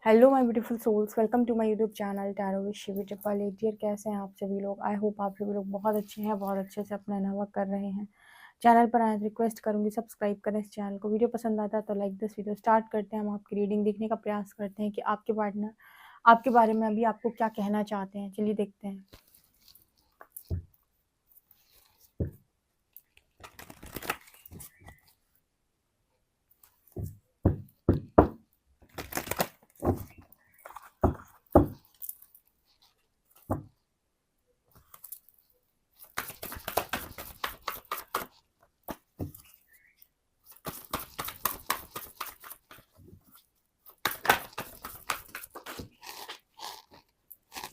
Hello my beautiful souls, welcome to my YouTube channel tarot with Shivi triple eight. Dear, कैसे हैं आप सभी लोग? आई होप आप सभी लोग बहुत अच्छे हैं, बहुत अच्छे से अपना वर्क कर रहे हैं। चैनल पर आए रिक्वेस्ट करूंगी सब्सक्राइब करें इस चैनल को। वीडियो पसंद आता है तो लाइक दिस वीडियो। स्टार्ट करते हैं। हम आपकी रीडिंग देखने का प्रयास करते हैं कि आपके पार्टनर आपके बारे में अभी आपको क्या कहना चाहते हैं। चलिए देखते हैं।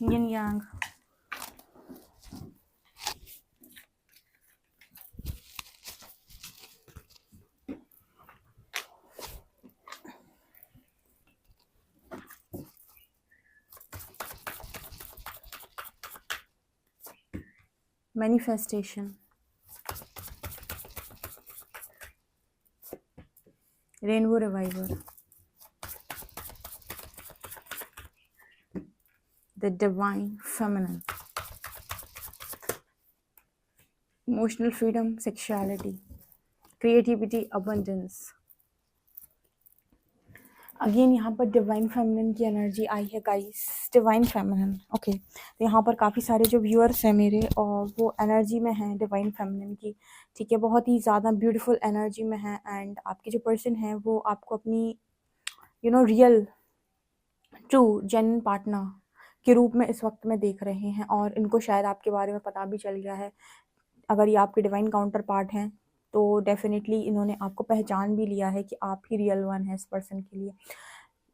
Yin yang, manifestation, rainbow reviver, the divine feminine, emotional freedom, sexuality, creativity, abundance. Again यहाँ पर डिवाइन फेमिनिन की एनर्जी आई है गाइस। Divine feminine, okay. तो यहाँ पर काफ़ी सारे जो व्यूअर्स हैं मेरे, और वो एनर्जी में हैं डिवाइन फेमिनिन की। ठीक है, बहुत ही ज़्यादा ब्यूटीफुल एनर्जी में है। एंड आपके जो पर्सन है वो आपको अपनी रियल ट्रू जेन्युइन पार्टनर के रूप में इस वक्त में देख रहे हैं। और इनको शायद आपके बारे में पता भी चल गया है। अगर ये आपके डिवाइन काउंटर पार्ट हैं तो डेफिनेटली इन्होंने आपको पहचान भी लिया है कि आप ही रियल वन है इस पर्सन के लिए।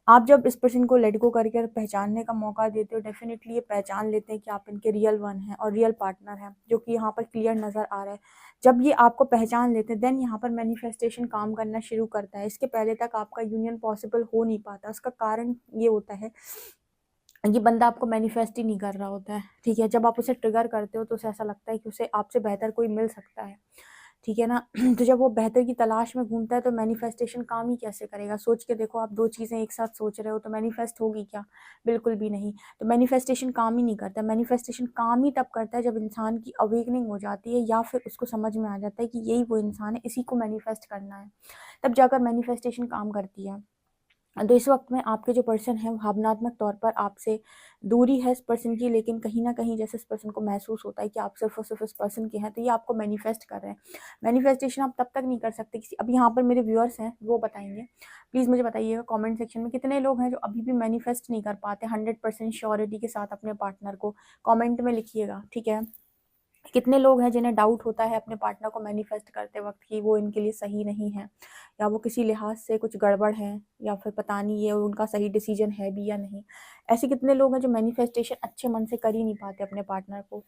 आप जब इस पर्सन को लेट गो करके पहचानने का मौका देते हो, डेफिनेटली ये पहचान लेते हैं कि आप इनके रियल वन हैं और रियल पार्टनर हैं, जो कि यहाँ पर क्लियर नज़र आ रहा है। जब ये आपको पहचान लेते हैं देन यहाँ पर मैनिफेस्टेशन काम करना शुरू करता है। इसके पहले तक आपका यूनियन पॉसिबल हो नहीं पाता। उसका कारण ये होता है, ये बंदा आपको मैनिफेस्ट ही नहीं कर रहा होता है। ठीक है, जब आप उसे ट्रिगर करते हो तो उसे ऐसा लगता है कि उसे आपसे बेहतर कोई मिल सकता है। ठीक है ना। तो जब वो बेहतर की तलाश में घूमता है तो मैनिफेस्टेशन काम ही कैसे करेगा? सोच के देखो, आप दो चीज़ें एक साथ सोच रहे हो तो मैनिफेस्ट होगी क्या? बिल्कुल भी नहीं। तो मैनिफेस्टेशन काम ही नहीं करता। मैनिफेस्टेशन काम ही तब करता है जब इंसान की अवेकनिंग हो जाती है, या फिर उसको समझ में आ जाता है कि यही वो इंसान है, इसी को मैनिफेस्ट करना है। तब जाकर मैनिफेस्टेशन काम करती है। तो इस वक्त में आपके जो पर्सन है वो भावनात्मक तौर पर आपसे दूरी है इस पर्सन की, लेकिन कहीं ना कहीं जैसे इस पर्सन को महसूस होता है कि आप सिर्फ और सिर्फ इस पर्सन के हैं, तो ये आपको मैनिफेस्ट कर रहे हैं। मैनिफेस्टेशन आप तब तक नहीं कर सकते किसी। अब यहाँ पर मेरे व्यूअर्स हैं, वो बताएंगे। प्लीज़ मुझे बताइएगा कमेंट सेक्शन में कितने लोग हैं जो अभी भी मैनिफेस्ट नहीं कर पाते 100% श्योरिटी के साथ अपने पार्टनर को। कॉमेंट में लिखिएगा, ठीक है। कितने लोग हैं जिन्हें डाउट होता है अपने पार्टनर को मैनिफेस्ट करते वक्त कि वो इनके लिए सही नहीं है, या वो किसी लिहाज से कुछ गड़बड़ है, या फिर पता नहीं ये उनका सही डिसीजन है भी या नहीं। ऐसे कितने लोग हैं जो मैनिफेस्टेशन अच्छे मन से कर ही नहीं पाते अपने पार्टनर को?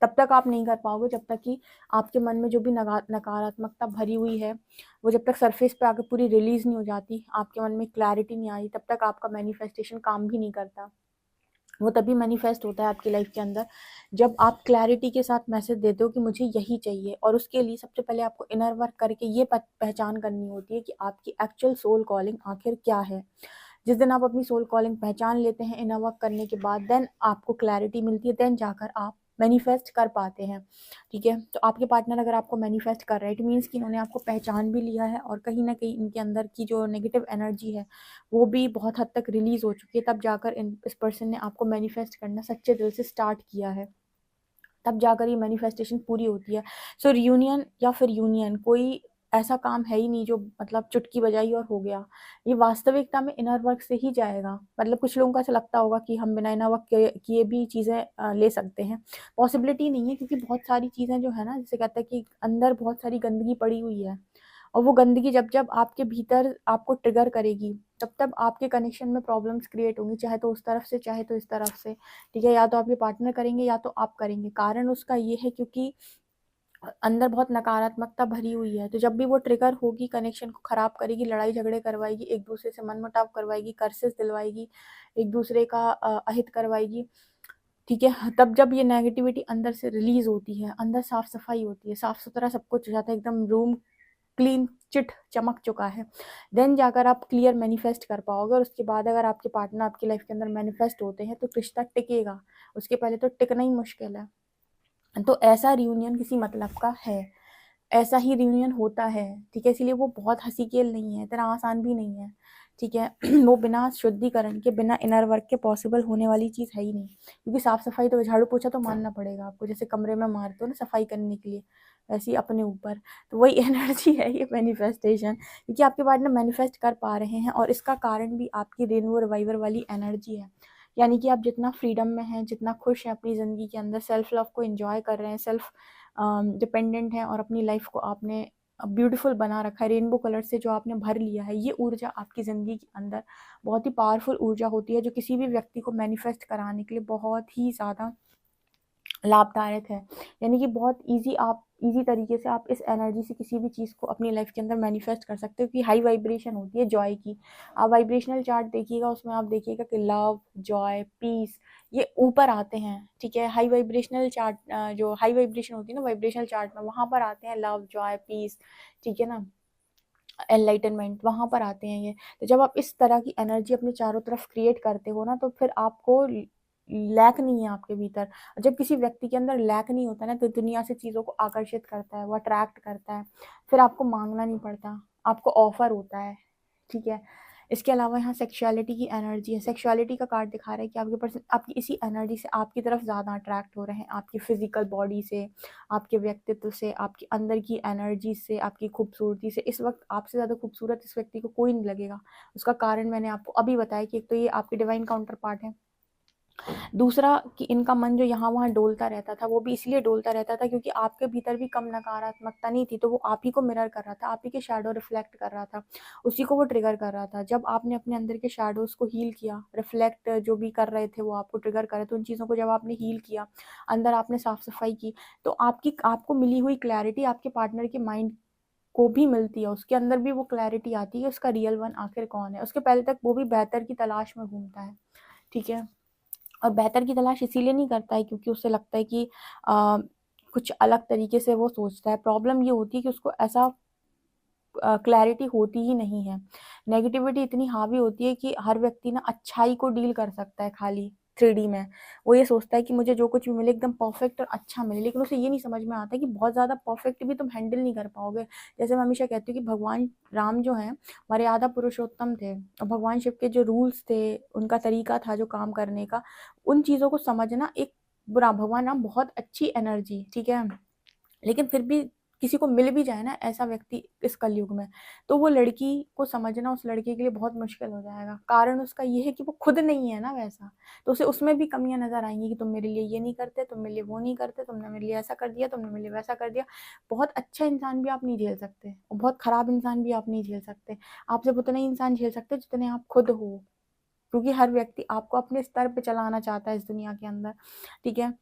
तब तक आप नहीं कर पाओगे जब तक कि आपके मन में जो भी नकारात्मकता भरी हुई है वो जब तक सरफेस पे आके पूरी रिलीज नहीं हो जाती, आपके मन में क्लैरिटी नहीं आई, तब तक आपका मैनिफेस्टेशन काम भी नहीं करता। वो तभी मैनिफेस्ट होता है आपकी लाइफ के अंदर जब आप क्लैरिटी के साथ मैसेज देते हो कि मुझे यही चाहिए। और उसके लिए सबसे पहले आपको इनर वर्क करके ये पहचान करनी होती है कि आपकी एक्चुअल सोल कॉलिंग आखिर क्या है। जिस दिन आप अपनी सोल कॉलिंग पहचान लेते हैं इनर वर्क करने के बाद, देन आपको क्लैरिटी मिलती है, देन जाकर आप मैनिफेस्ट कर पाते हैं। ठीक है, तो आपके पार्टनर अगर आपको मैनिफेस्ट कर रहे हैं, इट मीन्स कि इन्होंने आपको पहचान भी लिया है, और कहीं ना कहीं इनके अंदर की जो नेगेटिव एनर्जी है वो भी बहुत हद तक रिलीज हो चुकी है। तब जाकर इस पर्सन ने आपको मैनिफेस्ट करना सच्चे दिल से स्टार्ट किया है, तब जाकर ये मैनिफेस्टेशन पूरी होती है। सो रियूनियन या फिर यूनियन कोई ऐसा काम है ही नहीं जो मतलब चुटकी बजाई और हो गया। ये वास्तविकता में इनर वर्क से ही जाएगा। मतलब कुछ लोगों को ऐसा लगता होगा कि हम बिना इनर वर्क किए भी चीज़ें ले सकते हैं। पॉसिबिलिटी नहीं है, क्योंकि बहुत सारी चीज़ें जो है ना, जैसे कहते हैं कि अंदर बहुत सारी गंदगी पड़ी हुई है, और वो गंदगी जब जब आपके भीतर आपको ट्रिगर करेगी तब तब आपके कनेक्शन में प्रॉब्लम्स क्रिएट होंगी, चाहे तो उस तरफ से चाहे तो इस तरफ से। ठीक है, या तो आपके पार्टनर करेंगे या तो आप करेंगे। कारण उसका ये है क्योंकि अंदर बहुत नकारात्मकता भरी हुई है। तो जब भी वो ट्रिगर होगी, कनेक्शन को खराब करेगी, लड़ाई झगड़े करवाएगी, एक दूसरे से मनमुटाव करवाएगी, कर्सेस दिलवाएगी, एक दूसरे का अहित करवाएगी। ठीक है, तब जब ये नेगेटिविटी अंदर से रिलीज होती है, अंदर साफ सफाई होती है, साफ सुथरा सब कुछ हो जाता है, एकदम रूम क्लीन चिट चमक चुका है, देन जाकर आप क्लियर मैनिफेस्ट कर पाओगे। और उसके बाद अगर आपके पार्टनर आपकी लाइफ के अंदर मैनिफेस्ट होते हैं तो रिश्ता टिकेगा, उसके पहले तो टिकना ही मुश्किल है। तो ऐसा रियूनियन किसी मतलब का है, ऐसा ही रियूनियन होता है, ठीक है। इसलिए वो बहुत हंसी खेल नहीं है, इतना आसान भी नहीं है, ठीक है। वो बिना शुद्धिकरण के, बिना इनर वर्क के पॉसिबल होने वाली चीज़ है ही नहीं। क्योंकि साफ सफाई तो झाड़ू पोछा तो मानना पड़ेगा आपको, जैसे कमरे में मारते हो ना सफाई करने के लिए, वैसे ही अपने ऊपर। तो वही एनर्जी है ये मैनिफेस्टेशन, क्योंकि आपके पार्टनर मैनिफेस्ट कर पा रहे हैं। और इसका कारण भी आपकी रेन्यू रिवाइवर वाली एनर्जी है। यानी कि आप जितना फ्रीडम में हैं, जितना खुश हैं अपनी ज़िंदगी के अंदर, सेल्फ लव को एंजॉय कर रहे हैं, सेल्फ डिपेंडेंट हैं, और अपनी लाइफ को आपने ब्यूटीफुल बना रखा है, रेनबो कलर से जो आपने भर लिया है। ये ऊर्जा आपकी ज़िंदगी के अंदर बहुत ही पावरफुल ऊर्जा होती है, जो किसी भी व्यक्ति को मैनिफेस्ट कराने के लिए बहुत ही ज़्यादा लाभदायक है। यानी कि बहुत इजी तरीके से आप इस एनर्जी से किसी भी चीज़ को अपनी लाइफ के अंदर मैनिफेस्ट कर सकते हो, कि हाई वाइब्रेशन होती है जॉय की। आप वाइब्रेशनल चार्ट देखिएगा, उसमें आप देखिएगा कि लव, जॉय, पीस ये ऊपर आते हैं, ठीक है। हाई वाइब्रेशनल चार्ट, जो हाई वाइब्रेशन होती है ना वाइब्रेशनल चार्ट में, वहाँ पर आते हैं लव, जॉय, पीस, ठीक है ना, एनलाइटनमेंट, वहाँ पर आते हैं ये। तो जब आप इस तरह की एनर्जी अपने चारों तरफ क्रिएट करते हो ना, तो फिर आपको लैक नहीं है आपके भीतर। जब किसी व्यक्ति के अंदर लैक नहीं होता ना, तो दुनिया से चीज़ों को आकर्षित करता है, वो अट्रैक्ट करता है, फिर आपको मांगना नहीं पड़ता, आपको ऑफर होता है, ठीक है। इसके अलावा यहाँ सेक्सुअलिटी की एनर्जी है। सेक्सुअलिटी का कार्ड दिखा रहा है कि आपके पर्सन आपकी इसी एनर्जी से आपकी तरफ ज़्यादा अट्रैक्ट हो रहे हैं, आपकी फिजिकल बॉडी से, आपके व्यक्तित्व से, आपके अंदर की एनर्जी से, आपकी खूबसूरती से। इस वक्त आपसे ज़्यादा खूबसूरत इस व्यक्ति को कोई नहीं लगेगा। उसका कारण मैंने आपको अभी बताया कि एक तो ये आपके डिवाइन काउंटर पार्ट है, दूसरा कि इनका मन जो यहाँ वहाँ डोलता रहता था, वो भी इसलिए डोलता रहता था क्योंकि आपके भीतर भी कम नकारात्मकता नहीं थी, तो वो आप ही को मिरर कर रहा था, आप ही के शैडो रिफ्लेक्ट कर रहा था, उसी को वो ट्रिगर कर रहा था। जब आपने अपने अंदर के शैडोज को हील किया, रिफ्लेक्ट जो भी कर रहे थे वो आपको ट्रिगर कर रहे थे, उन चीज़ों को जब आपने हील किया, अंदर आपने साफ सफाई की, तो आपको मिली हुई क्लैरिटी आपके पार्टनर के माइंड को भी मिलती है, उसके अंदर भी वो क्लैरिटी आती है, उसका रियल वन आखिर कौन है। उसके पहले तक वो भी बेहतर की तलाश में घूमता है, ठीक है। और बेहतर की तलाश इसीलिए नहीं करता है क्योंकि उसे लगता है कि कुछ अलग तरीके से वो सोचता है। प्रॉब्लम ये होती है कि उसको ऐसा क्लैरिटी होती ही नहीं है। नेगेटिविटी इतनी हावी होती है कि हर व्यक्ति ना अच्छाई को डील कर सकता है खाली 3D में। वो ये सोचता है कि मुझे जो कुछ भी मिले एकदम परफेक्ट और अच्छा मिले, लेकिन उसे ये नहीं समझ में आता कि बहुत ज़्यादा परफेक्ट भी तुम हैंडल नहीं कर पाओगे। जैसे मैं हमेशा कहती हूँ कि भगवान राम जो हैं हमारे आधा पुरुषोत्तम थे, और भगवान शिव के जो रूल्स थे, उनका तरीका था जो काम करने का, उन चीज़ों को समझना एक बुरा। भगवान राम बहुत अच्छी एनर्जी, ठीक है, लेकिन फिर भी किसी को मिल भी जाए ना ऐसा व्यक्ति इस कलयुग में, तो वो लड़की को समझना उस लड़के के लिए बहुत मुश्किल हो जाएगा। कारण उसका ये है कि वो खुद नहीं है ना वैसा, तो उसे उसमें भी कमियां नजर आएंगी कि तुम मेरे लिए ये नहीं करते, तुम मेरे लिए वो नहीं करते, तुमने मेरे लिए ऐसा कर दिया, तुमने मेरे लिए वैसा कर दिया। बहुत अच्छा इंसान भी आप नहीं झेल सकते, और बहुत खराब इंसान भी आप नहीं झेल सकते। आप सिर्फ उतने ही इंसान झेल सकते जितने आप खुद हो, क्योंकि हर व्यक्ति आपको अपने स्तर पे चलाना चाहता है इस दुनिया के अंदर, ठीक है।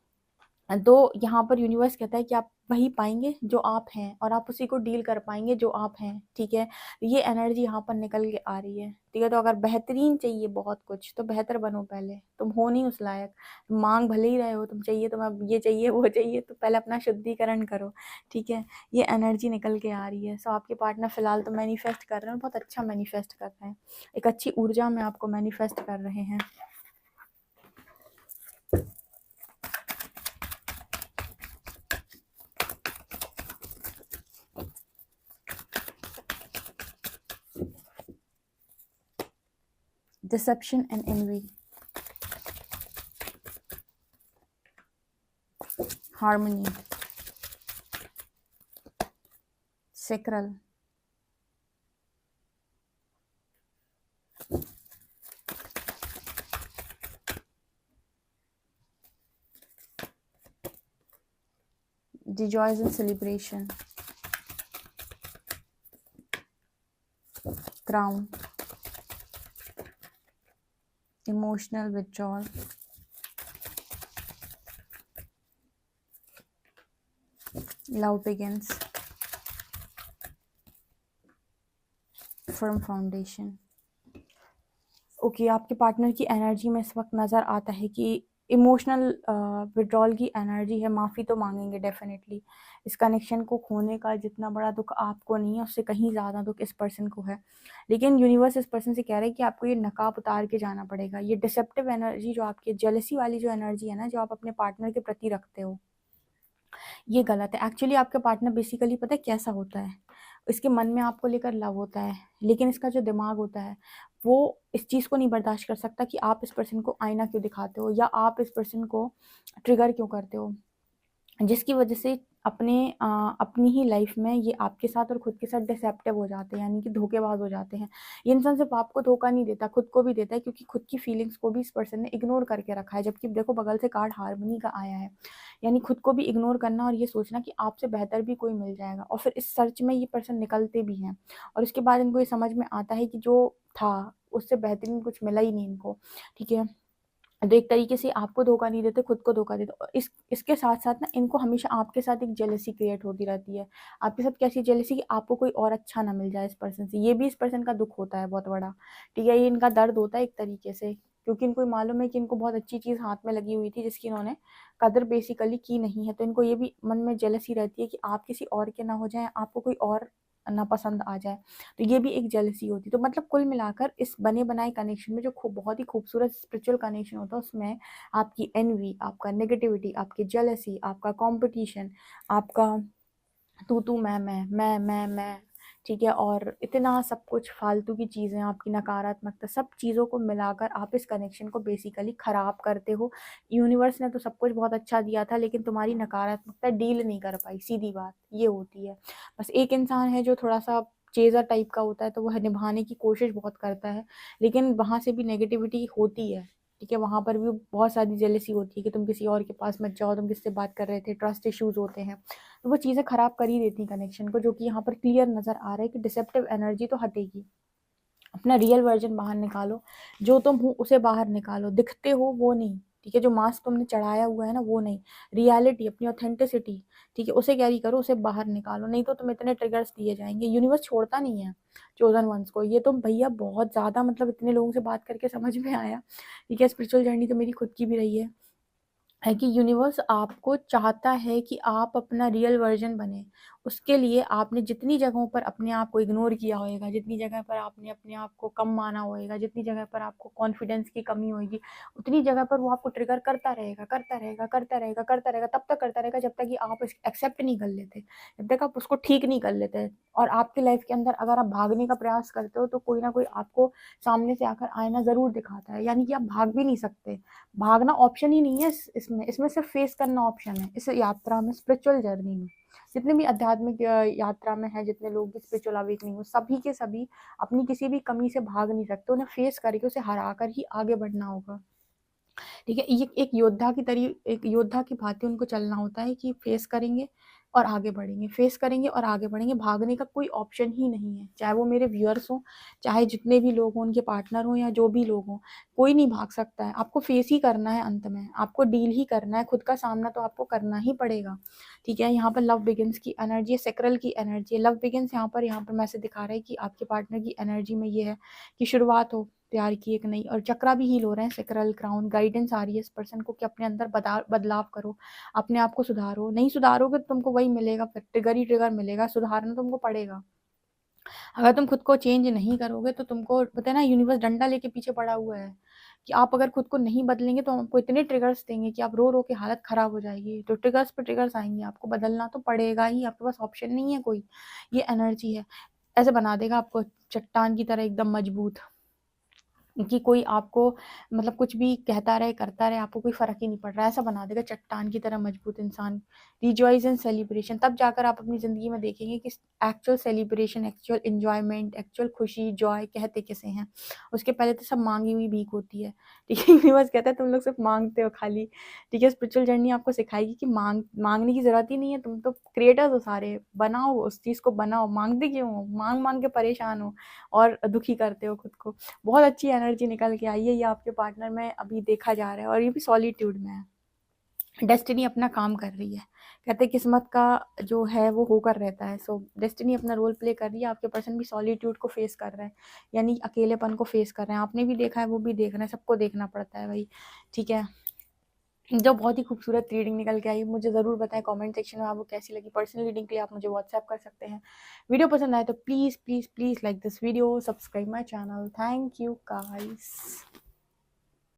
तो यहाँ पर यूनिवर्स कहता है कि आप वही पाएंगे जो आप हैं, और आप उसी को डील कर पाएंगे जो आप हैं, ठीक है। ये एनर्जी यहाँ पर निकल के आ रही है, ठीक है। तो अगर बेहतरीन चाहिए बहुत कुछ, तो बेहतर बनो पहले, तुम हो नहीं उस लायक, मांग भले ही रहे हो, तुम चाहिए, तुम अब ये चाहिए वो चाहिए, तो पहले अपना शुद्धिकरण करो, ठीक है। ये एनर्जी निकल के आ रही है। सो आपके पार्टनर फिलहाल तो मैनिफेस्ट कर रहे हैं, बहुत अच्छा मैनिफेस्ट कर रहे हैं, एक अच्छी ऊर्जा में आपको मैनिफेस्ट कर रहे हैं। Deception and envy. Harmony. Sacral. The joys and celebration. Crown. Emotional withdrawal. Love begins. Firm foundation. Okay, आपके पार्टनर की एनर्जी में इस वक्त नज़र आता है कि इमोशनल विड्रॉल की एनर्जी है, माफ़ी तो मांगेंगे डेफिनेटली। इस कनेक्शन को खोने का जितना बड़ा दुख आपको नहीं है, उससे कहीं ज़्यादा दुख इस पर्सन को है। लेकिन यूनिवर्स इस पर्सन से कह रहा है कि आपको ये नकाब उतार के जाना पड़ेगा। ये डिसेप्टिव एनर्जी जो आपकी जेलसी वाली जो एनर्जी है ना, जो आप अपने पार्टनर के प्रति रखते हो, ये गलत है। एक्चुअली आपका पार्टनर बेसिकली पता है कैसा होता है, इसके मन में आपको लेकर लव होता है, लेकिन इसका जो दिमाग होता है वो इस चीज़ को नहीं बर्दाश्त कर सकता कि आप इस पर्सन को आईना क्यों दिखाते हो, या आप इस पर्सन को ट्रिगर क्यों करते हो, जिसकी वजह से अपनी ही लाइफ में ये आपके साथ और खुद के साथ डिसेप्टिव हो जाते हैं, यानी कि धोखेबाज हो जाते हैं। ये इंसान सिर्फ आपको धोखा नहीं देता, खुद को भी देता है, क्योंकि खुद की फीलिंग्स को भी इस पर्सन ने इग्नोर करके रखा है। जबकि देखो बगल से कार्ड हार्मनी का आया है, यानी खुद को भी इग्नोर करना और ये सोचना कि आपसे बेहतर भी कोई मिल जाएगा, और फिर इस सर्च में ये पर्सन निकलते भी हैं, और उसके बाद इनको ये समझ में आता है कि जो था उससे बेहतरीन कुछ मिला ही नहीं इनको। ठीक है, तो एक तरीके से आपको धोखा नहीं देते, खुद को धोखा देते। और इसके साथ साथ ना इनको हमेशा आपके साथ एक जेलसी क्रिएट होती रहती है। आपके साथ कैसी जेलसी कि आपको कोई और अच्छा ना मिल जाए इस पर्सन से। ये भी इस पर्सन का दुख होता है बहुत बड़ा। ठीक है, ये इनका दर्द होता है एक तरीके से, क्योंकि इनको मालूम है कि इनको बहुत अच्छी चीज़ हाथ में लगी हुई थी जिसकी इन्होंने कदर बेसिकली की नहीं है। तो इनको ये भी मन में जेलसी रहती है कि आप किसी और के ना हो जाए, आपको कोई और ना पसंद आ जाए। तो ये भी एक जेलसी होती है। तो मतलब कुल मिलाकर इस बने बनाए कनेक्शन में जो बहुत ही खूबसूरत स्पिरिचुअल कनेक्शन होता है, उसमें आपकी एनवी, आपका नेगेटिविटी, आपकी जेलसी, आपका कंपटीशन, आपका तू तू मैं, ठीक है, और इतना सब कुछ फालतू की चीज़ें, आपकी नकारात्मकता, सब चीज़ों को मिलाकर आप इस कनेक्शन को बेसिकली ख़राब करते हो। यूनिवर्स ने तो सब कुछ बहुत अच्छा दिया था, लेकिन तुम्हारी नकारात्मकता डील नहीं कर पाई, सीधी बात ये होती है। बस एक इंसान है जो थोड़ा सा चेज़र टाइप का होता है, तो वह निभाने की कोशिश बहुत करता है, लेकिन वहाँ से भी नेगेटिविटी होती है। ठीक है, वहाँ पर भी बहुत सारी जेलसी होती है कि तुम किसी और के पास मत जाओ, तुम किससे बात कर रहे थे, ट्रस्ट इश्यूज होते हैं। तो वो चीज़ें खराब कर ही देती कनेक्शन को, जो कि यहाँ पर क्लियर नज़र आ रहा है कि डिसेप्टिव एनर्जी तो हटेगी। अपना रियल वर्जन बाहर निकालो, जो तुम हो उसे बाहर निकालो, दिखते हो वो नहीं। ठीक है, जो मास्क तुमने चढ़ाया हुआ है ना वो नहीं, रियलिटी, अपनी ऑथेंटिसिटी, ठीक है, उसे कैरी करो, उसे बाहर निकालो, नहीं तो तुम इतने ट्रिगर्स दिए जाएंगे। यूनिवर्स छोड़ता नहीं है चोजन वंस को। ये तो भैया बहुत ज़्यादा, मतलब इतने लोगों से बात करके समझ में आया। ठीक है, स्पिरिचुअल जर्नी तो मेरी खुद की भी रही है कि यूनिवर्स आपको चाहता है कि आप अपना रियल वर्जन बने। उसके लिए आपने जितनी जगहों पर अपने आप को इग्नोर किया होगा, जितनी जगह पर आपने अपने आप को कम माना होगा, जितनी जगह पर आपको कॉन्फिडेंस की कमी होगी, उतनी जगह पर वो आपको ट्रिगर करता रहेगा, करता रहेगा, करता रहेगा, करता रहेगा, तब तक करता रहेगा जब तक कि आप एक्सेप्ट नहीं कर लेते, जब तक आप उसको ठीक नहीं कर लेते। और आपकी लाइफ के अंदर अगर आप भागने का प्रयास करते हो, तो कोई ना कोई आपको सामने से आकर आईना ज़रूर दिखाता है, यानी कि आप भाग भी नहीं सकते। भागना ऑप्शन ही नहीं है इसमें सिर्फ फेस करना ऑप्शन है। इस यात्रा में, स्पिरिचुअल जर्नी में, जितने भी आध्यात्मिक यात्रा में है, जितने लोग भी स्पिरिचुअल अवेकनिंग हो, सभी के सभी अपनी किसी भी कमी से भाग नहीं सकते, उन्हें फेस करके उसे हरा कर ही आगे बढ़ना होगा। ठीक है, ये एक योद्धा की भांति उनको चलना होता है कि फेस करेंगे और आगे बढ़ेंगे, फेस करेंगे और आगे बढ़ेंगे। भागने का कोई ऑप्शन ही नहीं है, चाहे वो मेरे व्यूअर्स हों, चाहे जितने भी लोग हों, उनके पार्टनर हों या जो भी लोग हों, कोई नहीं भाग सकता है। आपको फेस ही करना है, अंत में आपको डील ही करना है, खुद का सामना तो आपको करना ही पड़ेगा। ठीक है, यहाँ पर लव बिगिंस की एनर्जी है, सेक्रल की एनर्जी है। लव बिगिंस यहाँ पर मैसेज दिखा रहा है कि आपके पार्टनर की एनर्जी में ये है कि शुरुआत हो प्यार की एक नई, और चक्रा भी हील हो रहे हैं, सेक्रल, क्राउन, गाइडेंस आ रही है इस पर्सन को कि अपने अंदर बदलाव करो, अपने आप को सुधारो। नहीं सुधारोगे तो तुमको वही मिलेगा, फिर ट्रिगर ही ट्रिगर मिलेगा। सुधारना तुमको पड़ेगा। अगर तुम खुद को चेंज नहीं करोगे तो तुमको पता है ना, यूनिवर्स डंडा लेके पीछे पड़ा हुआ है कि आप अगर खुद को नहीं बदलेंगे तो आपको इतने ट्रिगर्स देंगे कि आप रो रो के हालत खराब हो जाएगी। तो ट्रिगर्स पे ट्रिगर्स आएंगे, आपको बदलना तो पड़ेगा ही, आपके पास ऑप्शन नहीं है कोई। ये एनर्जी है, ऐसे बना देगा आपको चट्टान की तरह एकदम मजबूत, कि कोई आपको मतलब कुछ भी कहता रहे, करता रहे, आपको कोई फ़र्क ही नहीं पड़ रहा है। ऐसा बना देगा चट्टान की तरह मजबूत इंसान। रिजॉइस एंड सेलिब्रेशन, तब जाकर आप अपनी ज़िंदगी में देखेंगे कि actual celebration, actual enjoyment, actual खुशी, जॉय कहते किसे हैं। उसके पहले तो सब मांगी हुई भीख होती है। ठीक है, यूनिवर्स कहता है तुम लोग सिर्फ मांगते हो खाली। ठीक है, स्पिरिचुअल जर्नी आपको सिखाएगी कि मांगने की ज़रूरत ही नहीं है, तुम तो क्रिएटर्स हो सारे, बनाओ उस चीज़ को, बनाओ। मांगते क्यों हो? मांग मांग के परेशान हो और दुखी करते हो खुद को। बहुत अच्छी एनर्जी निकल के आई है, ये आपके पार्टनर में अभी देखा जा रहा है, और ये भी सॉलिट्यूड में है। डेस्टिनी अपना काम कर रही है, कहते हैं किस्मत का जो है वो होकर रहता है। सो डेस्टिनी अपना रोल प्ले कर रही है, आपके पर्सन भी सॉलिट्यूड को फेस कर रहे हैं, यानी अकेलेपन को फेस कर रहे हैं। आपने भी देखा है, वो भी देख रहे हैं, सबको देखना पड़ता है भाई। ठीक है, जो बहुत ही खूबसूरत रीडिंग निकल के आई। मुझे ज़रूर बताएं कमेंट सेक्शन में आपको कैसी लगी। पर्सनल रीडिंग के लिए आप मुझे व्हाट्सएप कर सकते हैं। वीडियो पसंद आए तो please please please like this video, subscribe my channel. Thank you guys.